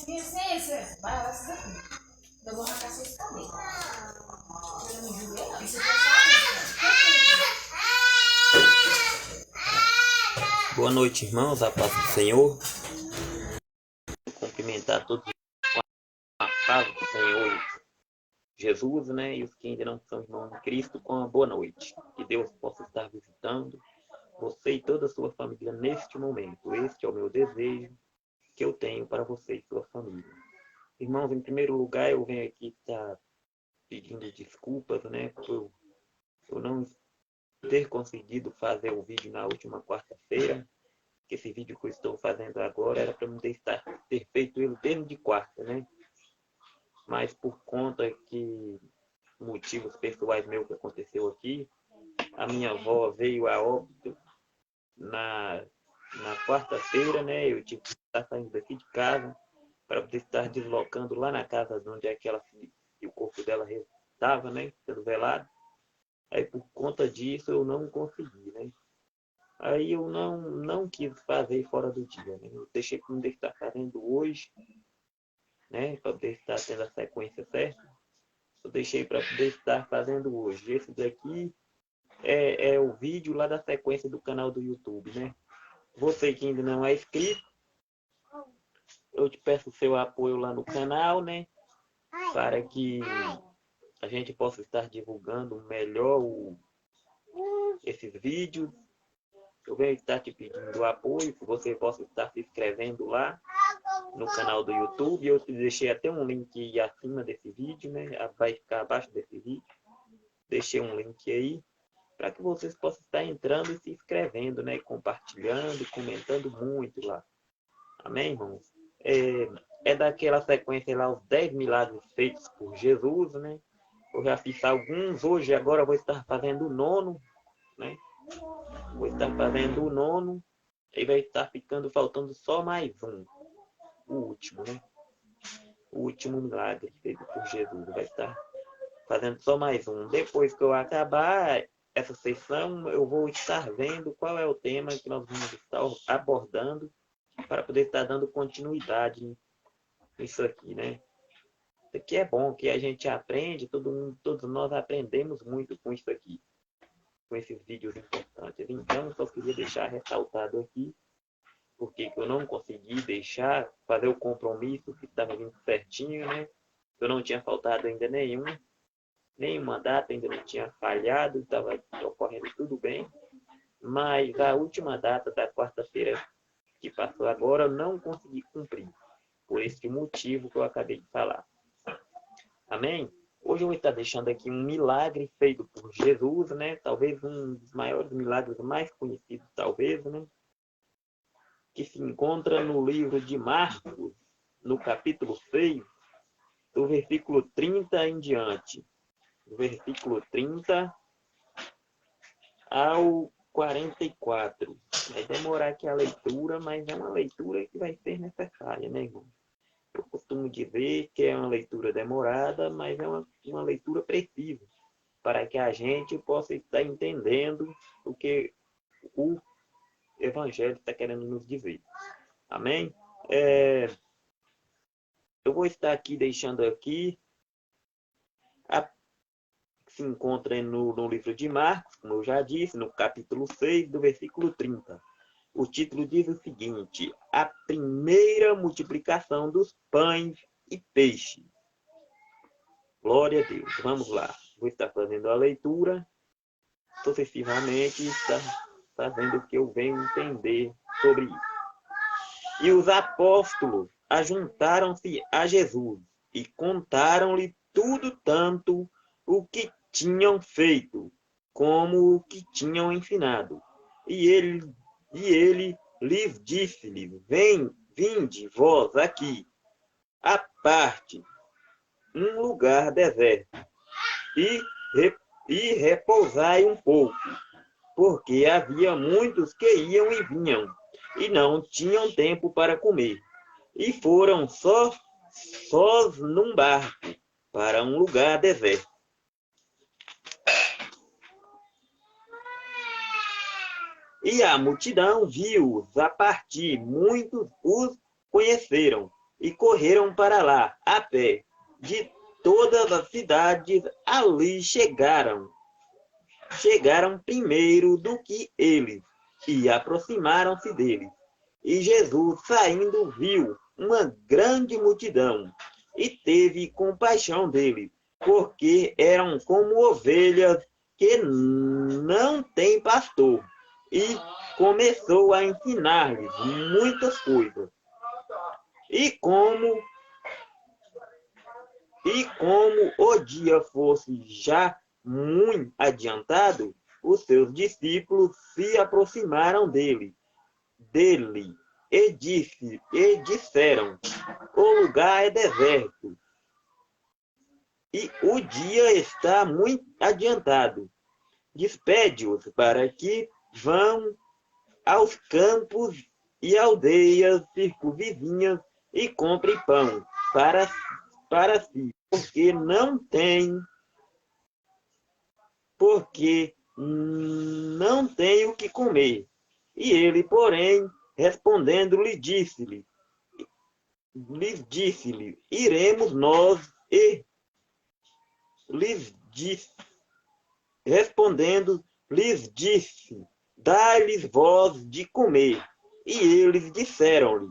Licença, vai lá, essa daqui. Eu vou arrancar seus cabelos. Eu não julguei, não. Isso é Boa noite, irmãos, a paz do Senhor. Cumprimentar todos com a paz do Senhor Jesus, né? E os que ainda não são irmãos de Cristo, com a boa noite. Que Deus possa estar visitando você e toda a sua família neste momento. Este é o meu desejo que eu tenho para você e sua família. Irmãos, em primeiro lugar, eu venho aqui estar pedindo desculpas, né? Por eu não ter conseguido fazer o vídeo na última quarta-feira. Que esse vídeo que eu estou fazendo agora era para eu ter feito ele desde de quarta, né? Mas por conta que motivos pessoais meus que aconteceu aqui, a minha avó veio a óbito na quarta-feira, né? Eu tive que estar saindo daqui de casa para poder estar deslocando lá na casa onde é que o corpo dela estava, né? Sendo velado. Aí por conta disso eu não consegui, né? Aí eu não quis fazer fora do dia, né? Eu deixei para poder estar fazendo hoje, né? Para poder estar tendo a sequência certa. Eu deixei para poder estar fazendo hoje. Esse daqui é o vídeo lá da sequência do canal do YouTube, né? Você que ainda não é inscrito, eu te peço o seu apoio lá no canal, né? Para que a gente possa estar divulgando melhor esses vídeos. Eu venho estar te pedindo apoio, que você possa estar se inscrevendo lá no canal do YouTube. Eu te deixei até um link acima desse vídeo, né? Vai ficar abaixo desse vídeo. Deixei um link aí para que vocês possam estar entrando e se inscrevendo, né? Compartilhando, comentando muito lá. Amém, irmãos? É daquela sequência lá, os 10 milagres feitos por Jesus, né? Eu já fiz alguns hoje, agora eu vou estar fazendo o 9º, né? Vou estar fazendo o 9º, e vai estar faltando só mais um, o último, né? O último milagre feito por Jesus. Vai estar fazendo só mais um. Depois que eu acabar essa sessão, eu vou estar vendo qual é o tema que nós vamos estar abordando para poder estar dando continuidade nisso aqui, né? Isso aqui é bom, que a gente aprende, todos nós aprendemos muito com isso aqui, com esses vídeos importantes. Então, só queria deixar ressaltado aqui, porque eu não consegui fazer o compromisso que estava vindo certinho, né? Eu não tinha faltado ainda nenhuma data, ainda não tinha falhado, estava ocorrendo tudo bem. Mas a última data da quarta-feira que passou agora, eu não consegui cumprir, por esse motivo que eu acabei de falar. Amém? Hoje eu vou estar deixando aqui um milagre feito por Jesus, né? Talvez um dos maiores milagres mais conhecidos, talvez, né? Que se encontra no livro de Marcos, no capítulo 6, do versículo 30 em diante. Do versículo 30 ao 44. Vai demorar aqui a leitura, mas é uma leitura que vai ser necessária, né, irmão? Eu costumo dizer que é uma leitura demorada, mas é uma leitura precisa, para que a gente possa estar entendendo o que o Evangelho está querendo nos dizer. Amém? Eu vou estar aqui deixando aqui, se encontra no livro de Marcos, como eu já disse, no capítulo 6, do versículo 30. O título diz o seguinte: a primeira multiplicação dos pães e peixes. Glória a Deus. Vamos lá. Vou estar fazendo a leitura. Sucessivamente está fazendo o que eu venho entender sobre isso. E os apóstolos ajuntaram-se a Jesus e contaram-lhe tudo, tanto o que tinham feito como o que tinham ensinado. E ele lhes disse-lhes: vinde vós aqui, à parte, um lugar deserto, e repousai um pouco, porque havia muitos que iam e vinham, e não tinham tempo para comer, e foram sós num barco para um lugar deserto. E a multidão viu-os a partir, muitos os conheceram e correram para lá, a pé. De todas as cidades ali chegaram primeiro do que eles, e aproximaram-se dele. E Jesus, saindo, viu uma grande multidão, e teve compaixão deles, porque eram como ovelhas que não têm pastor, e começou a ensinar-lhes muitas coisas. E como o dia fosse já muito adiantado, os seus discípulos se aproximaram dele e disseram: o lugar é deserto e o dia está muito adiantado. Despede-os para que vão aos campos e aldeias circunvizinhas e comprem pão para si, porque não tem o que comer. E ele, porém, respondendo, lhes disse-lhe, iremos nós, e respondendo, lhes disse, dai-lhes vós de comer. E eles disseram-lhe,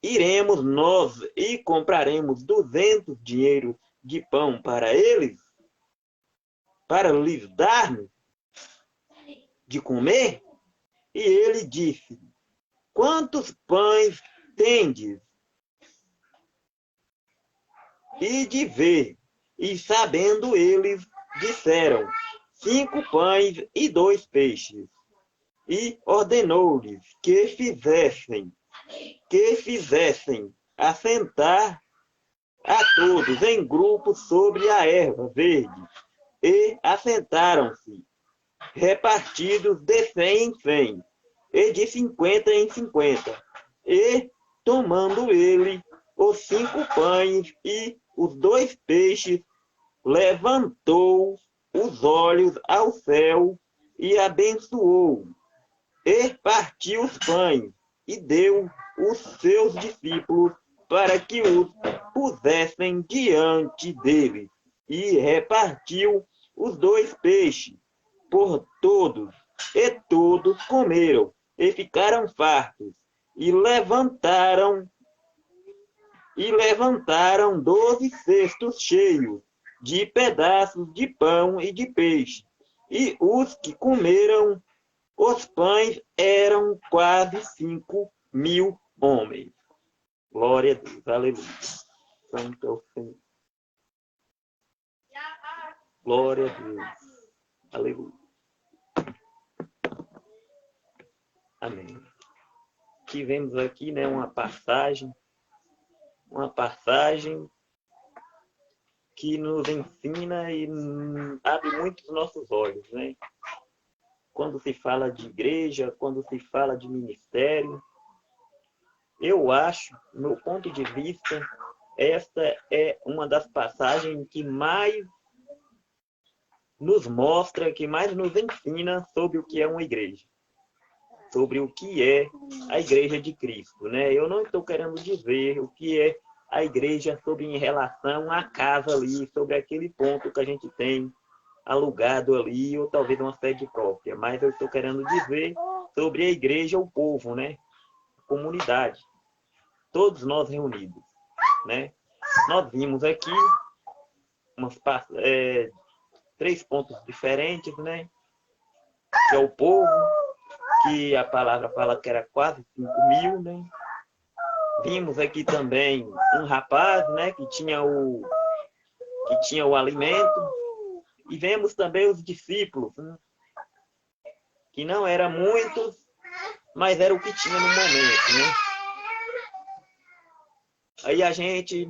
iremos nós e compraremos 200 dinheiros de pão para eles, para lhes dar de comer? E ele disse, quantos pães tendes? E de ver, e sabendo eles, disseram, 5 pães e 2 peixes. E ordenou-lhes que fizessem assentar a todos em grupos sobre a erva verde. E assentaram-se, repartidos de 100 em 100, e de 50 em 50. E, tomando ele os 5 pães e os 2 peixes, levantou os olhos ao céu e abençoou, e partiu os pães, e deu os seus discípulos para que os pusessem diante dele, e repartiu os 2 peixes por todos, e todos comeram, e ficaram fartos, e levantaram 12 cestos cheios de pedaços de pão e de peixe. E os que comeram os pães eram quase 5.000 homens. Glória a Deus, aleluia. Santo é o Senhor. Glória a Deus, aleluia. Amém. Tivemos aqui, né, uma passagem que nos ensina e abre muito os nossos olhos, né? Quando se fala de igreja, quando se fala de ministério, eu acho, do meu ponto de vista, esta é uma das passagens que mais nos mostra, que mais nos ensina sobre o que é uma igreja, sobre o que é a igreja de Cristo, né? Eu não estou querendo dizer o que é a igreja sobre em relação à casa ali, sobre aquele ponto que a gente tem alugado ali, ou talvez uma sede própria, mas eu estou querendo dizer sobre a igreja, o povo, né? A comunidade, todos nós reunidos, né? Nós vimos aqui 3 pontos diferentes, né? Que é o povo, que a palavra fala que era quase 5.000, né? Vimos aqui também um rapaz, né, que tinha o alimento, e vemos também os discípulos, né, que não eram muitos, mas era o que tinha no momento, né? Aí a gente,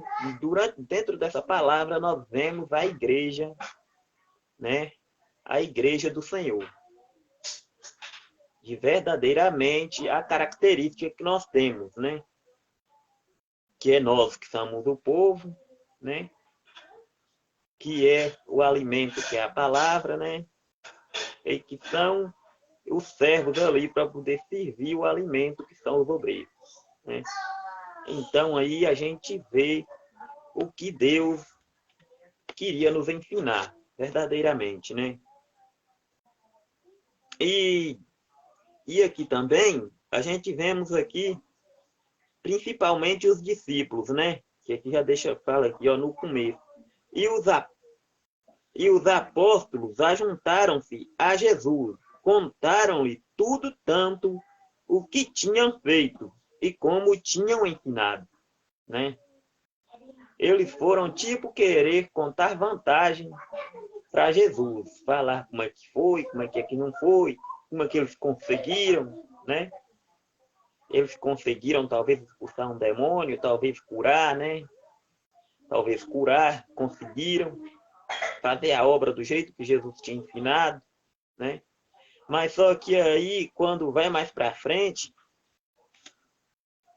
dentro dessa palavra, nós vemos a igreja, né? A igreja do Senhor. De verdadeiramente a característica que nós temos, né? Que é nós que somos o povo, né? Que é o alimento, que é a palavra, né? E que são os servos ali para poder servir o alimento, que são os obreiros, né? Então aí a gente vê o que Deus queria nos ensinar, verdadeiramente, né? E aqui também, a gente vemos aqui, principalmente os discípulos, né? Que aqui já fala aqui, ó, no começo. E os apóstolos ajuntaram-se a Jesus, contaram-lhe tudo tanto o que tinham feito e como tinham ensinado, né? Eles foram tipo querer contar vantagem para Jesus, falar como é que foi, como é que não foi, como é que eles conseguiram, né? Eles conseguiram talvez expulsar um demônio, talvez curar, né? Talvez curar, conseguiram fazer a obra do jeito que Jesus tinha ensinado, né? Mas só que aí, quando vai mais para frente,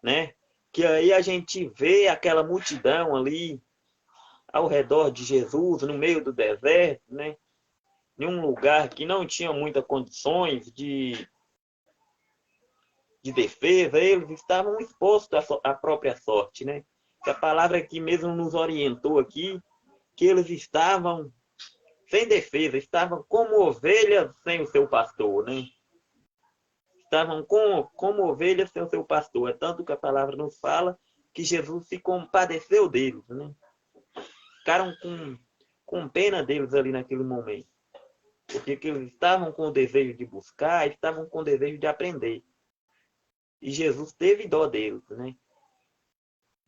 né? Que aí a gente vê aquela multidão ali ao redor de Jesus, no meio do deserto, né? Em um lugar que não tinha muitas condições de defesa, eles estavam expostos à própria sorte, né? A palavra aqui mesmo nos orientou aqui, que eles estavam sem defesa, estavam como ovelhas sem o seu pastor, né? Estavam como ovelhas sem o seu pastor. É tanto que a palavra nos fala que Jesus se compadeceu deles, né? Ficaram com pena deles ali naquele momento. Porque eles estavam com o desejo de buscar, estavam com o desejo de aprender. E Jesus teve dó deles, né?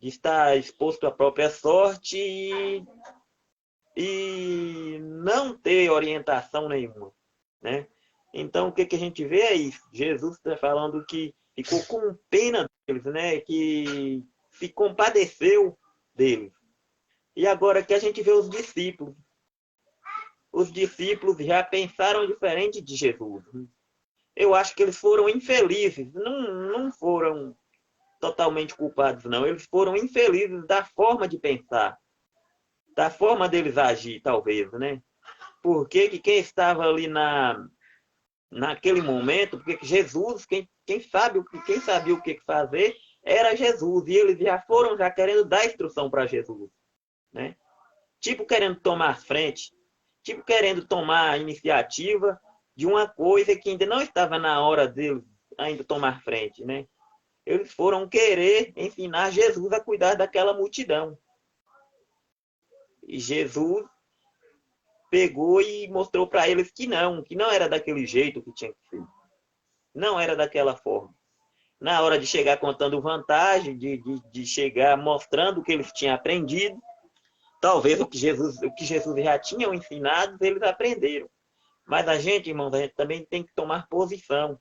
De estar exposto à própria sorte e não ter orientação nenhuma, né? Então, o que a gente vê é isso. Jesus está falando que ficou com pena deles, né? Que se compadeceu deles. E agora que a gente vê os discípulos. Os discípulos já pensaram diferente de Jesus. Eu acho que eles foram infelizes. Não foram totalmente culpados, não. Eles foram infelizes da forma de pensar. Da forma deles agir, talvez, né? Porque que quem estava ali naquele momento, porque Jesus, quem sabia o que fazer, era Jesus. E eles já foram querendo dar instrução para Jesus, né? Tipo querendo tomar frente, tipo querendo tomar a iniciativa de uma coisa que ainda não estava na hora deles ainda tomar frente, né? Eles foram querer ensinar Jesus a cuidar daquela multidão. E Jesus pegou e mostrou para eles que não era daquele jeito que tinha que ser. Não era daquela forma. Na hora de chegar contando vantagem, de chegar mostrando o que eles tinham aprendido, talvez o que Jesus já tinha ensinado, eles aprenderam. Mas a gente, irmãos, a gente também tem que tomar posição.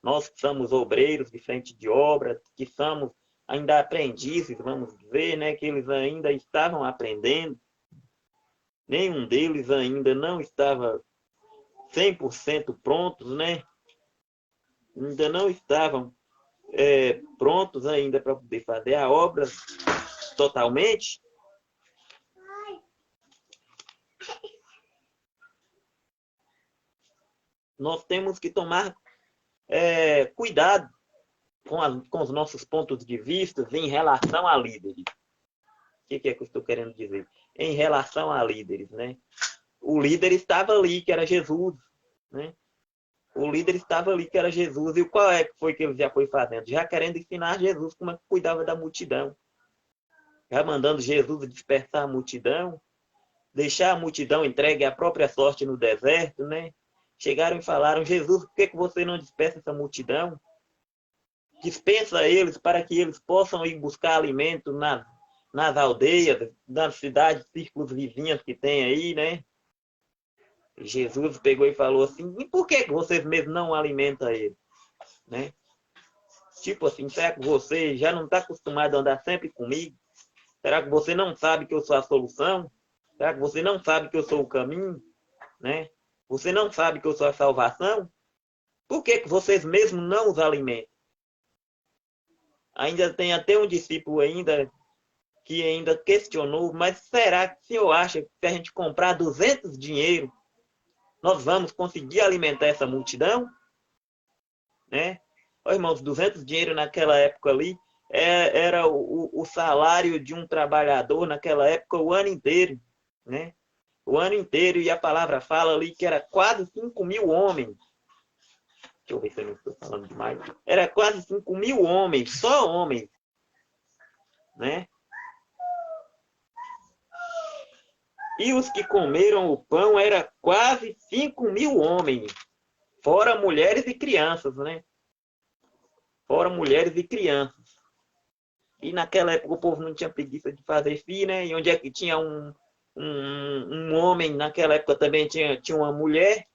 Nós que somos obreiros de frente de obra, que somos ainda aprendizes, vamos dizer, né, que eles ainda estavam aprendendo. Nenhum deles ainda não estava 100% prontos, né? Ainda não estavam prontos ainda para poder fazer a obra totalmente. Nós temos que tomar cuidado com os nossos pontos de vista em relação a líderes. O que é que eu estou querendo dizer? Em relação a líderes, né? O líder estava ali, que era Jesus, né? O líder estava ali, que era Jesus. E qual é que foi que ele já foi fazendo? Já querendo ensinar Jesus como é que cuidava da multidão. Já mandando Jesus dispersar a multidão, deixar a multidão entregue à própria sorte no deserto, né? Chegaram e falaram, Jesus, por que você não dispersa essa multidão? Dispensa eles para que eles possam ir buscar alimento nas aldeias, nas cidades, círculos vizinhas que tem aí, né? Jesus pegou e falou assim, e por que vocês mesmos não alimentam eles? Né? Tipo assim, será que você já não está acostumado a andar sempre comigo? Será que você não sabe que eu sou a solução? Será que você não sabe que eu sou o caminho? Né? Você não sabe que eu sou a salvação? Por que vocês mesmos não os alimentam? Ainda tem até um discípulo ainda que ainda questionou, mas será que o senhor acha que se a gente comprar 200 dinheiro, nós vamos conseguir alimentar essa multidão? Né? Ó, irmãos, 200 dinheiro naquela época ali era o salário de um trabalhador naquela época o ano inteiro, né? O ano inteiro, e a palavra fala ali que era quase 5.000 homens. Deixa eu ver se eu não estou falando demais. Era quase 5.000 homens, só homens, né? E os que comeram o pão era quase 5.000 homens, fora mulheres e crianças, né? Fora mulheres e crianças. E naquela época o povo não tinha preguiça de fazer filho, né? E onde é que tinha um homem, naquela época também tinha uma mulher.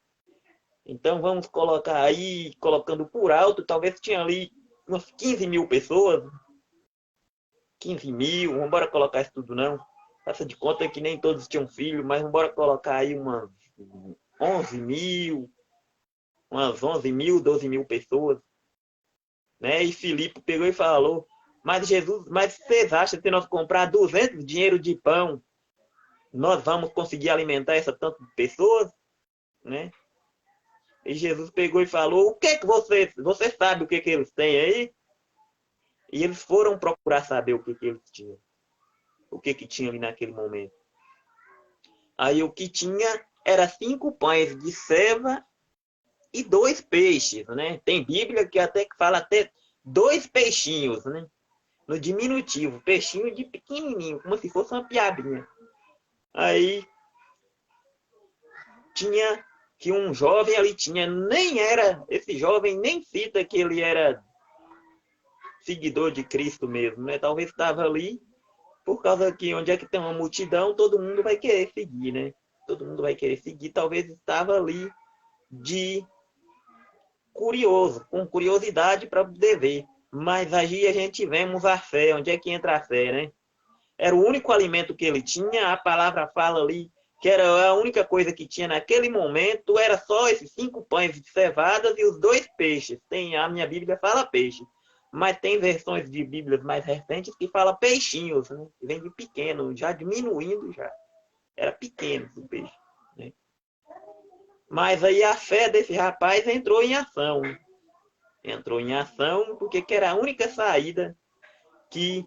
Então vamos colocar aí, colocando por alto, talvez tinha ali umas 15.000 pessoas. 15.000, vamos embora colocar isso tudo não. Faça de conta que nem todos tinham filho, mas vamos embora colocar aí umas 11.000, umas 11.000, 12.000 pessoas. Né? E Filipe pegou e falou, mas Jesus, mas vocês acham que se nós comprar 200 dinheiro de pão, nós vamos conseguir alimentar essa tanto de pessoas? Né? E Jesus pegou e falou, o que é que você sabe o que que eles têm aí? E eles foram procurar saber o que que eles tinham. O que que tinha ali naquele momento. Aí o que tinha era 5 pães de ceva e 2 peixes, né? Tem Bíblia que até que fala até 2 peixinhos, né? No diminutivo, peixinho de pequenininho, como se fosse uma piabinha. Aí tinha que um jovem ali tinha, esse jovem nem cita que ele era seguidor de Cristo mesmo, né? Talvez estava ali por causa que onde é que tem uma multidão, todo mundo vai querer seguir, né? Todo mundo vai querer seguir, talvez estava ali de curioso, com curiosidade para poder ver. Mas aí a gente vemos a fé, onde é que entra a fé, né? Era o único alimento que ele tinha, a palavra fala ali que era a única coisa que tinha naquele momento, era só esses 5 pães de cevadas e os 2 peixes. A minha Bíblia fala peixe, mas tem versões de Bíblias mais recentes que fala peixinhos, né? Vem de pequeno, já diminuindo já. Era pequeno o peixe, né? Mas aí a fé desse rapaz entrou em ação. Entrou em ação porque era a única saída que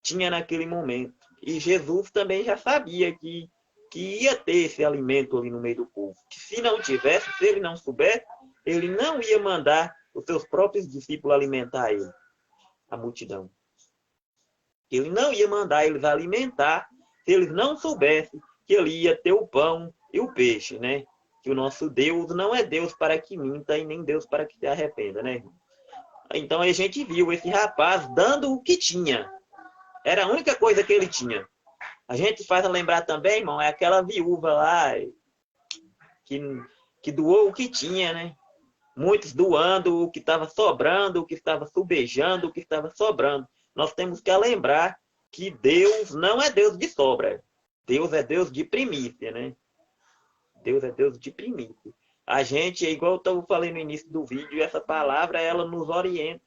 tinha naquele momento. E Jesus também já sabia que ia ter esse alimento ali no meio do povo. Que se não tivesse, se ele não soubesse, ele não ia mandar os seus próprios discípulos alimentar ele, a multidão. Ele não ia mandar eles alimentar se eles não soubessem que ele ia ter o pão e o peixe, né? Que o nosso Deus não é Deus para que minta e nem Deus para que se arrependa, né? Então a gente viu esse rapaz dando o que tinha. Era a única coisa que ele tinha. A gente faz lembrar também, irmão, é aquela viúva lá que doou o que tinha, né? Muitos doando o que estava sobrando, o que estava subejando, o que estava sobrando. Nós temos que lembrar que Deus não é Deus de sobra. Deus é Deus de primícia, né? Deus é Deus de primícia. A gente, igual eu falei no início do vídeo, essa palavra, ela nos orienta.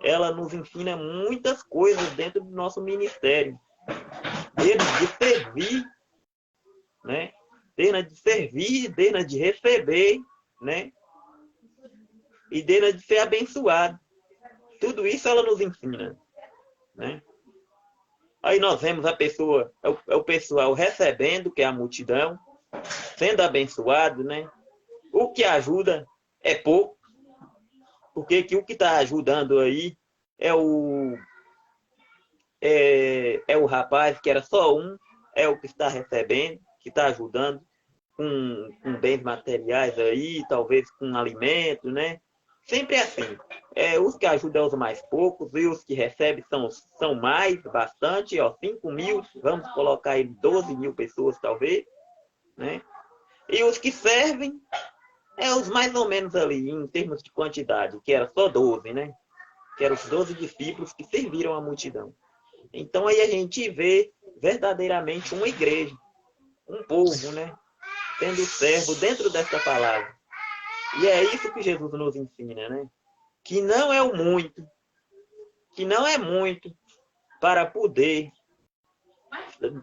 Ela nos ensina muitas coisas dentro do nosso ministério. Desde de servir, né? Desde de servir, desde de receber, né? E desde de ser abençoado. Tudo isso ela nos ensina, né? Aí nós vemos a pessoa, o pessoal recebendo, que é a multidão, sendo abençoado, né? O que ajuda é pouco, porque que o que está ajudando aí é o rapaz que era só um, é o que está recebendo, que está ajudando com bens materiais aí, talvez com alimento, né? Sempre assim. Os que ajudam os mais poucos e os que recebem são mais, bastante, ó, 5.000, vamos colocar aí 12.000 pessoas talvez, né? E os que servem os mais ou menos ali, em termos de quantidade, que era só 12, né? Que eram os 12 discípulos que serviram a multidão. Então aí a gente vê verdadeiramente uma igreja, um povo, né? Sendo servo dentro dessa palavra. E é isso que Jesus nos ensina, né? Que não é o muito, que não é muito para poder,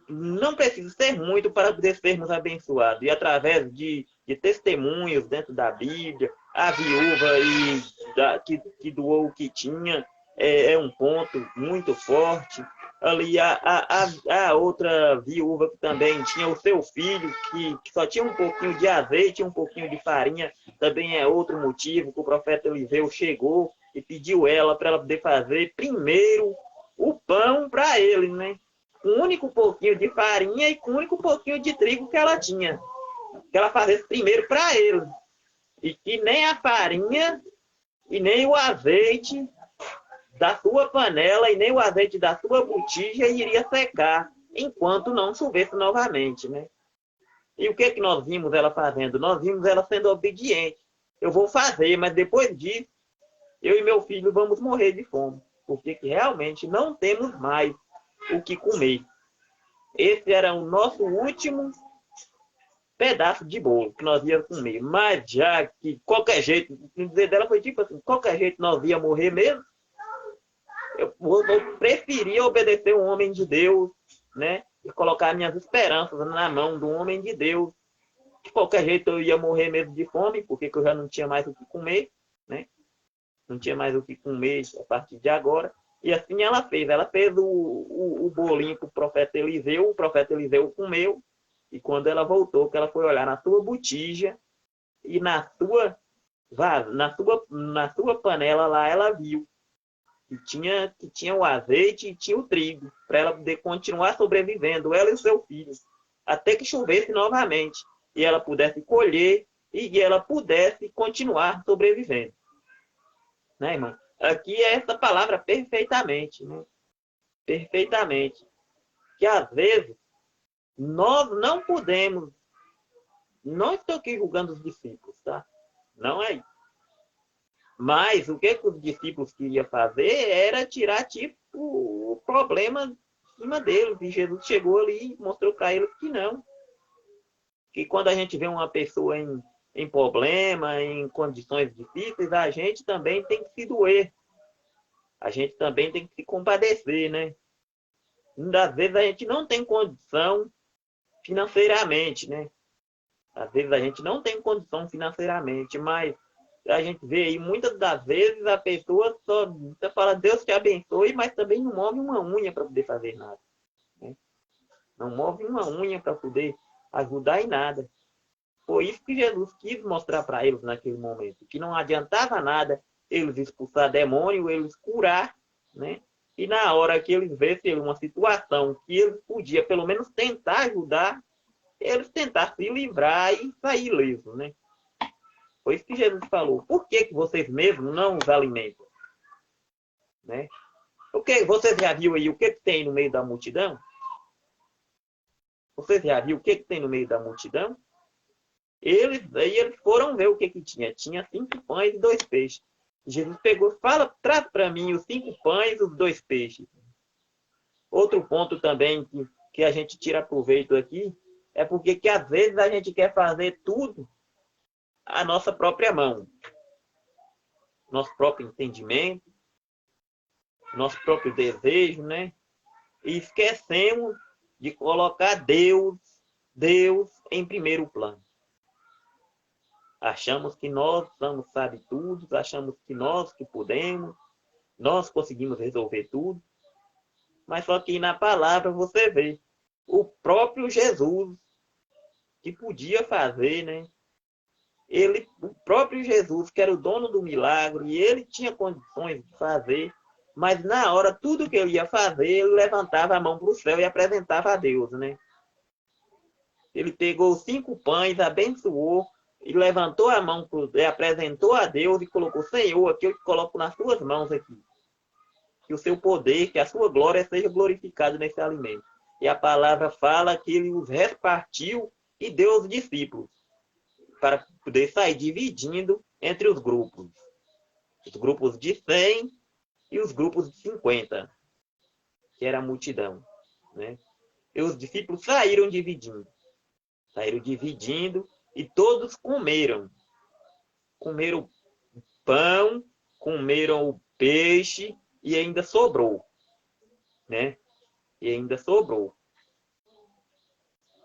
não precisa ser muito para poder sermos abençoados. E através de testemunhos dentro da Bíblia, a viúva que doou o que tinha, é um ponto muito forte. Ali a outra viúva que também tinha o seu filho, que só tinha um pouquinho de azeite, um pouquinho de farinha, também é outro motivo que o profeta Eliseu chegou e pediu para ela poder fazer primeiro o pão para ele, né? Com o único pouquinho de farinha e com o único pouquinho de trigo que ela tinha. Que ela fazesse primeiro para ele. E que nem a farinha e nem o azeite da sua panela e nem o azeite da sua botija iria secar enquanto não chovesse novamente, né? E o que nós vimos ela fazendo? Nós vimos ela sendo obediente. Eu vou fazer, mas depois disso, eu e meu filho vamos morrer de fome, porque realmente não temos mais o que comer. Esse era o nosso último pedaço de bolo que nós íamos comer. Mas já que qualquer jeito, o dizer dela foi tipo assim, qualquer jeito nós íamos morrer mesmo, eu preferia obedecer um homem de Deus, né? E colocar minhas esperanças na mão do homem de Deus. De qualquer jeito eu ia morrer mesmo de fome, porque eu já não tinha mais o que comer, né? Não tinha mais o que comer a partir de agora. E assim ela fez. Ela fez o bolinho para o profeta Eliseu comeu. E quando ela voltou, que ela foi olhar na sua botija e na sua panela lá, ela viu que tinha o azeite e tinha o trigo, para ela poder continuar sobrevivendo, ela e o seu filho, até que chovesse novamente, e ela pudesse colher e ela pudesse continuar sobrevivendo. Né, irmão? Aqui é essa palavra perfeitamente, né? Perfeitamente. Que às vezes nós não podemos, não estou aqui julgando os discípulos, tá? Não é isso. Mas o que os discípulos queriam fazer era tirar, tipo, o problema de cima deles. E Jesus chegou ali e mostrou para eles que não. Que quando a gente vê uma pessoa em problema, em condições difíceis, a gente também tem que se doer. A gente também tem que se compadecer, né? Às vezes a gente não tem condição financeiramente, né? Às vezes a gente não tem condição financeiramente, mas a gente vê aí, muitas das vezes a pessoa só fala Deus te abençoe, mas também não move uma unha para poder fazer nada. Né? Não move uma unha para poder ajudar em nada. Foi isso que Jesus quis mostrar para eles naquele momento, que não adiantava nada eles expulsar demônio, eles curar, né? E na hora que eles vissem uma situação que eles podiam pelo menos tentar ajudar, eles tentaram se livrar e sair ileso, né? Foi isso que Jesus falou. Por que vocês mesmos não os alimentam? Né? Você já viu aí o que tem no meio da multidão? Você já viu o que tem no meio da multidão? Eles foram ver o que tinha. Tinha 5 pães e 2 peixes. Jesus pegou, traz para mim os 5 pães e os 2 peixes. Outro ponto também que a gente tira proveito aqui é porque que às vezes a gente quer fazer tudo a nossa própria mão. Nosso próprio entendimento, nosso próprio desejo, né? E esquecemos de colocar Deus em primeiro plano. Achamos que nós sabe tudo, achamos que nós que podemos, nós conseguimos resolver tudo. Mas só que na palavra você vê o próprio Jesus que podia fazer, né? O próprio Jesus, que era o dono do milagre, e ele tinha condições de fazer, mas na hora, tudo que ele ia fazer, ele levantava a mão para o céu e apresentava a Deus, né? Ele pegou os 5 pães, abençoou, e levantou a mão, e apresentou a Deus e colocou, Senhor, aqui eu te coloco nas suas mãos aqui. Que o seu poder, que a sua glória seja glorificada nesse alimento. E a palavra fala que ele os repartiu e deu aos discípulos, para poder sair dividindo entre os grupos. Os grupos de 100 e os grupos de 50, que era a multidão. Né? E os discípulos saíram dividindo. E todos comeram. Comeram pão, comeram o peixe e ainda sobrou. Né? E ainda sobrou.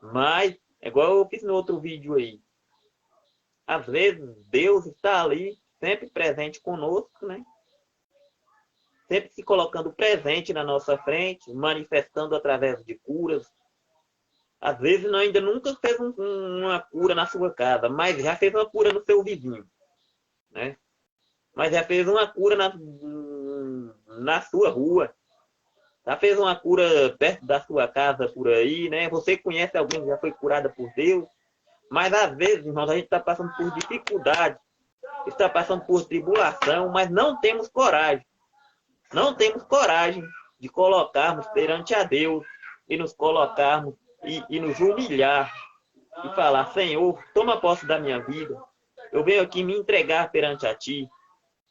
Mas, igual eu fiz no outro vídeo aí, às vezes Deus está ali, sempre presente conosco, né? sempre se colocando presente na nossa frente, manifestando através de curas. Às vezes ainda nunca fez uma cura na sua casa, mas já fez uma cura no seu vizinho, né? Mas já fez uma cura na sua rua. Já fez uma cura perto da sua casa por aí, né? Você conhece alguém que já foi curada por Deus. Mas às vezes, irmãos, a gente está passando por dificuldade, está passando por tribulação, mas não temos coragem. Não temos coragem de colocarmos perante a Deus e nos colocarmos e nos humilhar e falar: Senhor, toma posse da minha vida. Eu venho aqui me entregar perante a Ti,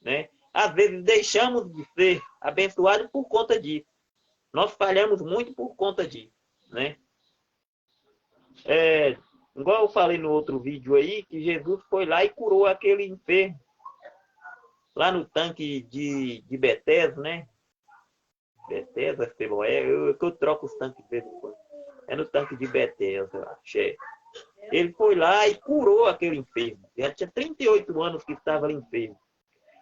né? Às vezes deixamos de ser abençoados por conta disso. Nós falhamos muito por conta disso, né? Igual eu falei no outro vídeo aí, que Jesus foi lá e curou aquele enfermo lá no tanque de Betesda, né? Betesda, eu troco os tanques de vez em quando. É no tanque de Betesda, eu acho. Ele foi lá e curou aquele enfermo. Já tinha 38 anos que estava ali enfermo,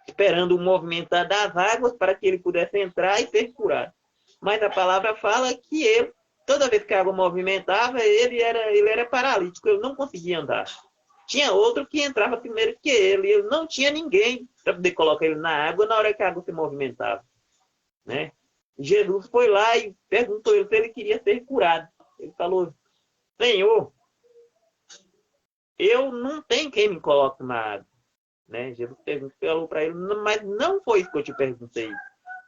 esperando o movimentar das águas para que ele pudesse entrar e ser curado. Mas a palavra fala que ele, toda vez que a água movimentava, ele era paralítico, ele não conseguia andar. Tinha outro que entrava primeiro que ele não tinha ninguém para poder colocar ele na água na hora que a água se movimentava, né? Jesus foi lá e perguntou ele se ele queria ser curado. Ele falou: Senhor, eu não tenho quem me coloque na água, né? Jesus falou para ele: mas não foi isso que eu te perguntei.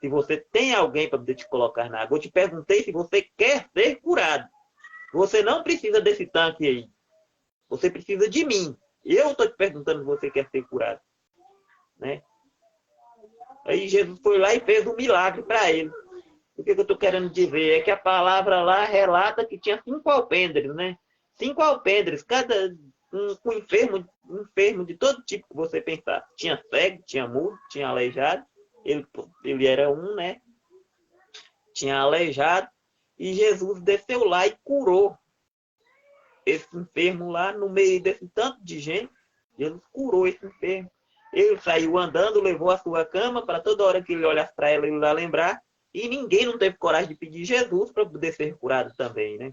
Se você tem alguém para poder te colocar na água, eu te perguntei se você quer ser curado. Você não precisa desse tanque aí. Você precisa de mim. Eu estou te perguntando se você quer ser curado, né? Aí Jesus foi lá e fez um milagre para ele. O que eu estou querendo dizer é que a palavra lá relata que tinha 5 alpendres, né? 5 alpendres, cada um enfermo de todo tipo que você pensar. Tinha cego, tinha mudo, tinha aleijado. Ele era um, né? Tinha aleijado. E Jesus desceu lá e curou esse enfermo lá no meio desse tanto de gente. Jesus curou esse enfermo. Ele saiu andando, levou a sua cama para toda hora que ele olhasse para ela, ele ia lembrar. E ninguém não teve coragem de pedir Jesus para poder ser curado também, né?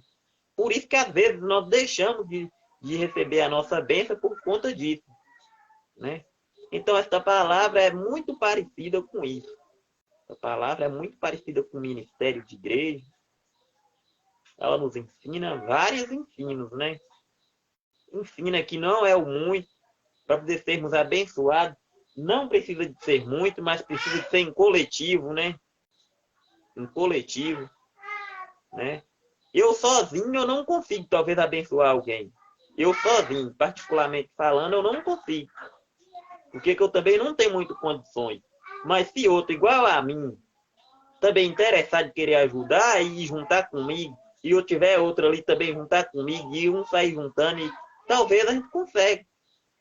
Por isso que às vezes nós deixamos de receber a nossa bênção por conta disso, né? Então esta palavra é muito parecida com isso. A palavra é muito parecida com o ministério de igreja. Ela nos ensina vários ensinos, né? Ensina que não é o muito, para poder sermos abençoados, não precisa de ser muito, mas precisa de ser em coletivo, né? Em coletivo, né? Eu sozinho eu não consigo talvez abençoar alguém. Eu sozinho, particularmente falando, eu não consigo. Porque eu também não tenho muito condições. Mas se outro igual a mim, também interessado em querer ajudar e juntar comigo, e eu tiver outro ali também juntar comigo, e um sair juntando, e talvez a gente consiga,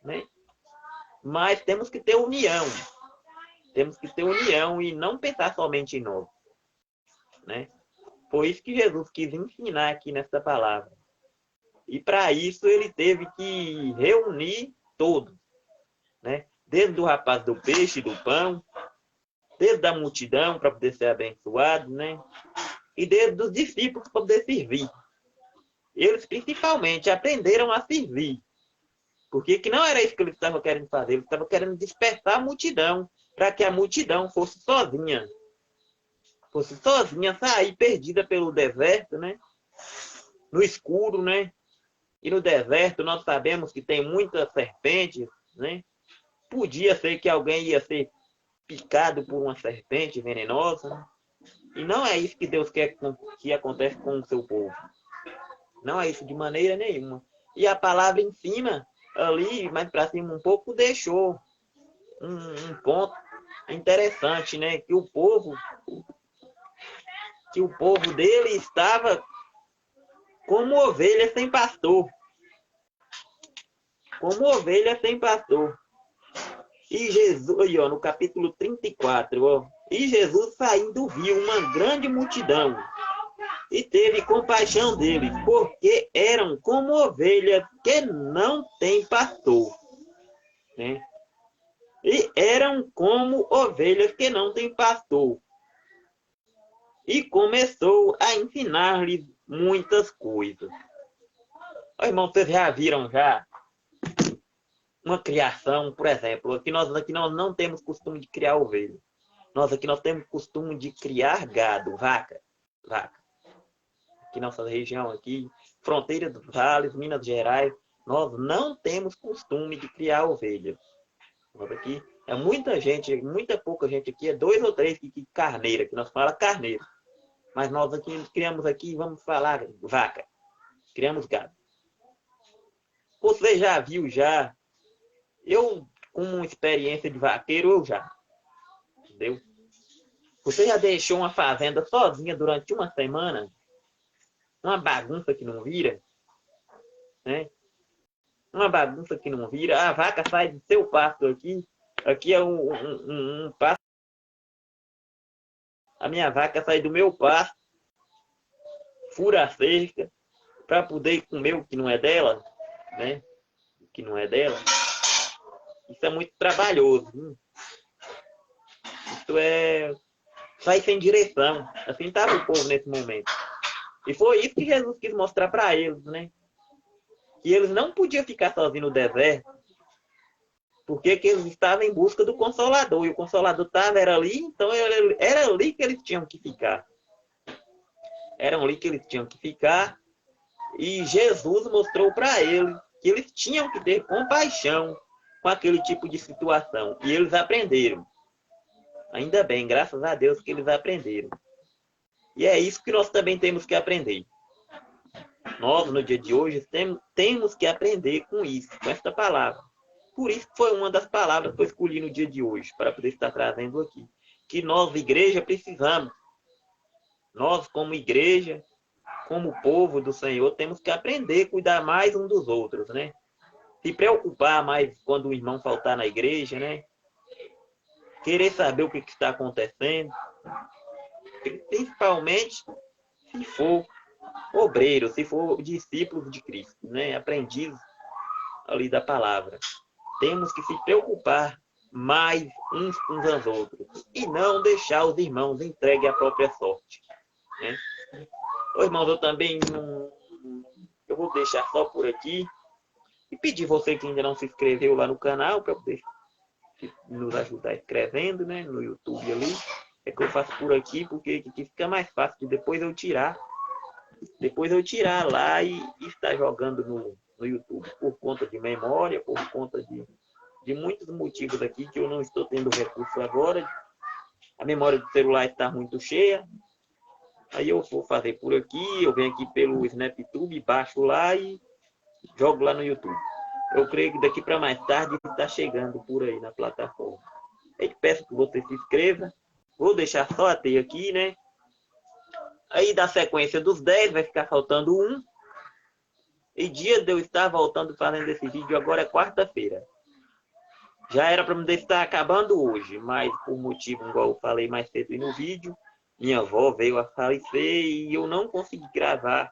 né? Mas temos que ter união. Temos que ter união e não pensar somente em nós, né? Foi isso que Jesus quis ensinar aqui nesta palavra. E para isso ele teve que reunir todos, né? Desde o rapaz do peixe e do pão, desde a multidão para poder ser abençoado, né? E desde os discípulos para poder servir. Eles principalmente aprenderam a servir. Porque que não era isso que eles estavam querendo fazer. Eles estavam querendo despertar a multidão para que a multidão fosse sozinha. Fosse sozinha, sair perdida pelo deserto, né? No escuro, né? E no deserto nós sabemos que tem muitas serpentes, né? Podia ser que alguém ia ser picado por uma serpente venenosa, né? E não é isso que Deus quer que acontece com o seu povo. Não é isso de maneira nenhuma. E a palavra em cima, ali, mais para cima um pouco, deixou um ponto interessante, né? Que o povo dele estava como ovelha sem pastor. Como ovelha sem pastor. E Jesus, aí, ó, no capítulo 34, ó. E Jesus saindo viu uma grande multidão e teve compaixão deles, porque eram como ovelhas que não têm pastor, né? E eram como ovelhas que não têm pastor. e começou a ensinar-lhes muitas coisas. Ó, irmão, vocês já viram já uma criação, por exemplo, aqui nós não temos costume de criar ovelha. Nós temos costume de criar gado, vaca. Aqui nossa região aqui, fronteira dos vales, Minas Gerais, nós não temos costume de criar ovelha. Nós aqui é muita pouca gente aqui, é 2 ou 3 que carneira, que nós fala carneiro. Mas nós aqui criamos aqui, vamos falar vaca. Criamos gado. Você já viu já? Eu, com uma experiência de vaqueiro, eu já. Entendeu? Você já deixou uma fazenda sozinha durante uma semana? Uma bagunça que não vira? Né? Uma bagunça que não vira. A vaca sai do seu pasto aqui. Aqui é um pasto. A minha vaca sai do meu pasto, fura a cerca, para poder comer o que não é dela, né? O que não é dela. Isso é muito trabalhoso. Isso sai sem direção. Assim estava o povo nesse momento. E foi isso que Jesus quis mostrar para eles, né? Que eles não podiam ficar sozinhos no deserto, porque que eles estavam em busca do Consolador. E o Consolador era ali, então era ali que eles tinham que ficar. Era ali que eles tinham que ficar. E Jesus mostrou para eles que eles tinham que ter compaixão com aquele tipo de situação. E eles aprenderam. Ainda bem, graças a Deus que eles aprenderam. E é isso que nós também temos que aprender. Nós, no dia de hoje, temos que aprender com isso, com esta palavra. Por isso foi uma das palavras que eu escolhi no dia de hoje, para poder estar trazendo aqui. Que nós, igreja, precisamos. Nós, como igreja, como povo do Senhor, temos que aprender a cuidar mais um dos outros, né? Se preocupar mais quando o irmão faltar na igreja, né? Querer saber o que está acontecendo. Principalmente se for obreiro, se for discípulo de Cristo, né? Aprendiz ali da palavra. Temos que se preocupar mais uns com os outros e não deixar os irmãos entregues à própria sorte, né? Ô, irmãos, eu também eu vou deixar só por aqui e pedir você que ainda não se inscreveu lá no canal para poder nos ajudar escrevendo, né? No YouTube ali. É que eu faço por aqui porque fica mais fácil de depois eu tirar lá e estar jogando no YouTube por conta de memória, por conta de muitos motivos aqui que eu não estou tendo recurso agora. A memória do celular está muito cheia. Aí eu vou fazer por aqui, eu venho aqui pelo SnapTube, baixo lá e jogo lá no YouTube. Eu creio que daqui para mais tarde está chegando por aí na plataforma. Eu peço que você se inscreva. Vou deixar só até aqui, né? Aí da sequência dos 10 vai ficar faltando 1. E dia de eu estar voltando fazendo esse vídeo agora é quarta-feira. Já era para me estar acabando hoje, mas por motivo, igual eu falei mais cedo no vídeo, minha avó veio a falecer e eu não consegui gravar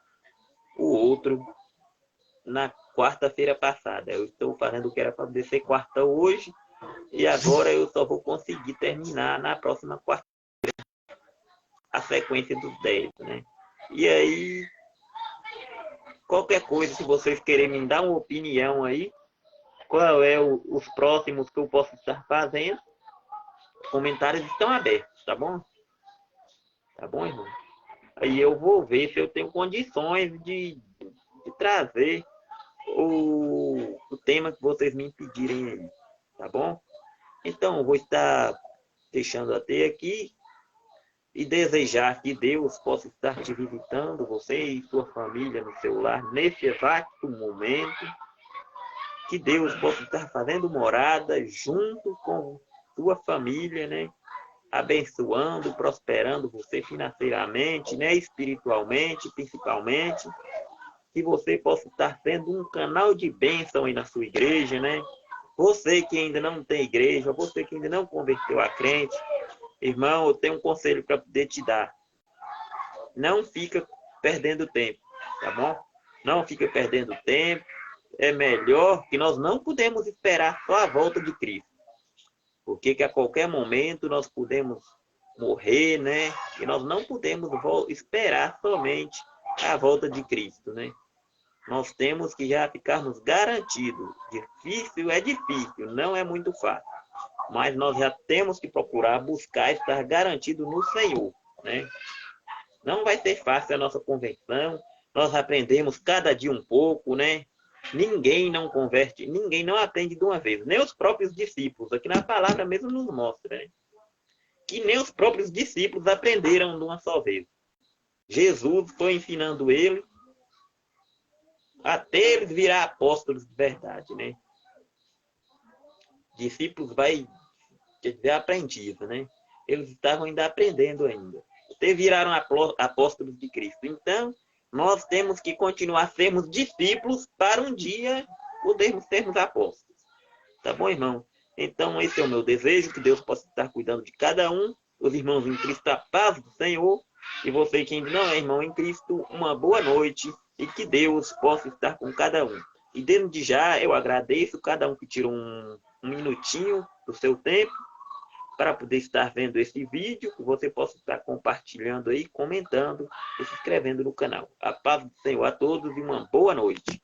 o outro na quarta-feira passada. Eu estou fazendo o que era para ser quarta hoje e agora eu só vou conseguir terminar na próxima quarta-feira a sequência dos 10, né? E aí, qualquer coisa, se vocês querem me dar uma opinião aí, qual é os próximos que eu posso estar fazendo, os comentários estão abertos, tá bom? Tá bom, irmão? Aí eu vou ver se eu tenho condições de trazer o tema que vocês me pedirem aí, tá bom? Então, eu vou estar deixando até aqui e desejar que Deus possa estar te visitando, você e sua família no seu lar, nesse exato momento. Que Deus possa estar fazendo morada junto com sua família, né? Abençoando, prosperando você financeiramente, né? Espiritualmente, principalmente. Que você possa estar sendo um canal de bênção aí na sua igreja, né? Você que ainda não tem igreja, você que ainda não converteu a crente, irmão, eu tenho um conselho para poder te dar. Não fica perdendo tempo, tá bom? Não fica perdendo tempo. É melhor que nós não podemos esperar só a volta de Cristo. Porque que a qualquer momento nós podemos morrer, né? E nós não podemos esperar somente a volta de Cristo, né? Nós temos que já ficarmos garantidos. Difícil, não é muito fácil. Mas nós já temos que procurar buscar estar garantido no Senhor, né? Não vai ser fácil a nossa conversão. Nós aprendemos cada dia um pouco, né? Ninguém não converte, ninguém não aprende de uma vez. Nem os próprios discípulos. Aqui na palavra mesmo nos mostra, né? Que nem os próprios discípulos aprenderam de uma só vez. Jesus foi ensinando ele até eles virar apóstolos de verdade, né? Discípulos vai dizer aprendido, né? Eles estavam ainda aprendendo ainda. Até viraram apóstolos de Cristo. Então, nós temos que continuar a sermos discípulos para um dia podermos sermos apóstolos. Tá bom, irmão? Então, esse é o meu desejo, que Deus possa estar cuidando de cada um, os irmãos em Cristo, a paz do Senhor, e você que ainda não é irmão em Cristo, uma boa noite, e que Deus possa estar com cada um. E desde já, eu agradeço cada um que tirou um minutinho do seu tempo, para poder estar vendo esse vídeo, que você possa estar compartilhando aí, comentando e se inscrevendo no canal. A paz do Senhor a todos e uma boa noite.